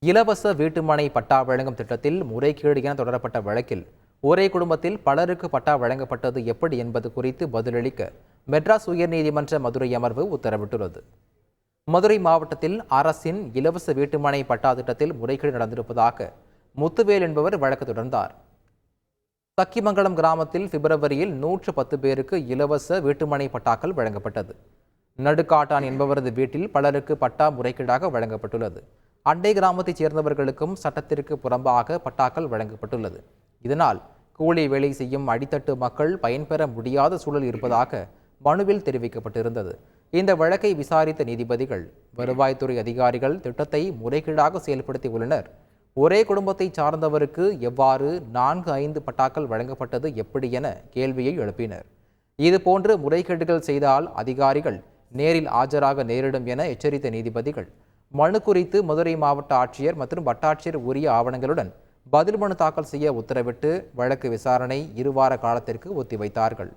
இலவச வீட்டுமனை பட்டா வழங்கும் திட்டத்தில் முறைகேடு என தொடரப்பட்ட வழக்கில் ஒரே குடும்பத்தில் பலருக்கு பட்டா வழங்கப்பட்டது எப்படி என்பது குறித்து பதிலளிக்க மெட்ராஸ் உயர்நீதிமன்ற மதுரை அமர்வு உத்தரவிட்டுள்ளது. மதுரை மாவட்டத்தில் அரசின் இலவச வீட்டுமனை பட்டா திட்டத்தில் முறைகேடு நடந்திருப்பதாக முத்துவேல் என்பவர் வழக்கு தொடர்ந்தார். சக்கிமங்கலம் கிராமத்தில் பிப்ரவரியில் 110 பேருக்கு இலவச வீட்டுமனை பட்டாக்கள் வழங்கப்பட்டது. நடுக்காட்டான் என்பவரது வீட்டில் பலருக்கு பட்டா முறைகேடாக வழங்கப்பட்டுள்ளது. அண்டை கிராமத்தைச் சேர்ந்தவர்களுக்கும் சட்டத்திற்கு புறம்பாக பட்டாக்கள் வழங்கப்பட்டுள்ளது. இதனால் கூலி வேலை செய்யும் அடித்தட்டு மக்கள் பயன்பெற முடியாத சூழல் இருப்பதாக மனுவில் தெரிவிக்கப்பட்டிருந்தது. இந்த வழக்கை விசாரித்த நீதிபதிகள், வருவாய்த்துறை அதிகாரிகள் திட்டத்தை முறைகேடாக செயல்படுத்தியுள்ளனர், ஒரே குடும்பத்தை சார்ந்தவருக்கு எவ்வாறு 4-5 பட்டாக்கள் வழங்கப்பட்டது எப்படி என கேள்வியை எழுப்பினர். இதுபோன்று முறைகேடுகள் செய்தால் அதிகாரிகள் நேரில் ஆஜராக நேரிடும் என எச்சரித்த நீதிபதிகள், மனு குறித்து மதுரை மாவட்ட ஆட்சியர் மற்றும் வட்டாட்சியர் உரிய ஆவணங்களுடன் பதில் மனு தாக்கல் செய்ய உத்தரவிட்டு வழக்கு விசாரணை 2 வார காலத்திற்கு ஒத்திவைத்தார்கள்.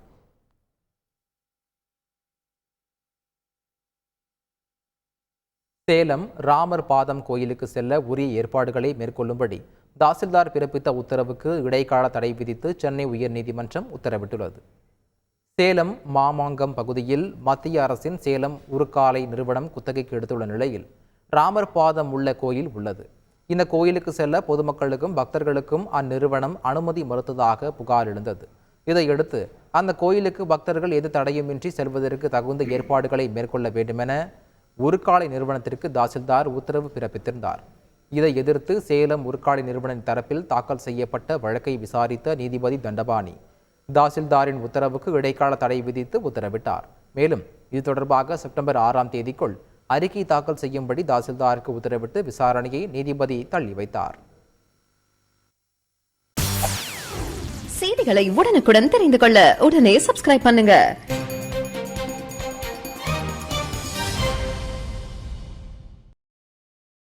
சேலம் ராமர் பாதம் கோயிலுக்கு செல்ல உரிய ஏற்பாடுகளை மேற்கொள்ளும்படி தாசில்தார் பிறப்பித்த உத்தரவுக்கு இடைக்கால தடை விதித்து சென்னை உயர்நீதிமன்றம் உத்தரவிட்டுள்ளது. சேலம் மாமாங்கம் பகுதியில் மத்திய அரசின் சேலம் உருக்காலை நிறுவனம் குத்தகைக்கு எடுத்துள்ள நிலையில் ராமர் பாதம் உள்ள கோயில் உள்ளது. இந்த கோயிலுக்கு செல்ல பொதுமக்களுக்கும் பக்தர்களுக்கும் அந்நிறுவனம் அனுமதி மறுத்ததாக புகார் எழுந்தது. இதையடுத்து அந்த கோயிலுக்கு பக்தர்கள் எது தடையுமின்றி செல்வதற்கு தகுந்த ஏற்பாடுகளை மேற்கொள்ள வேண்டுமென உருக்காலை நிறுவனத்திற்கு தாசில்தார் உத்தரவு பிறப்பித்திருந்தார். இதை எதிர்த்து சேலம் உருக்காலை நிறுவன தரப்பில் தாக்கல் செய்யப்பட்ட வழக்கை விசாரித்த நீதிபதி தண்டபாணி தாசில்தாரின் உத்தரவுக்கு இடைக்கால தடை விதித்து உத்தரவிட்டார். மேலும் இது தொடர்பாக செப்டம்பர் 6ஆம் தேதிக்குள் அறிக்கை தாக்கல் செய்யும்படி தாசில்தாருக்கு உத்தரவிட்டு விசாரணையை நீதிபதி தள்ளி வைத்தார். செய்திகளை உடனுக்குடன் தெரிந்து கொள்ள உடனே சப்ஸ்கிரைப் பண்ணுங்க.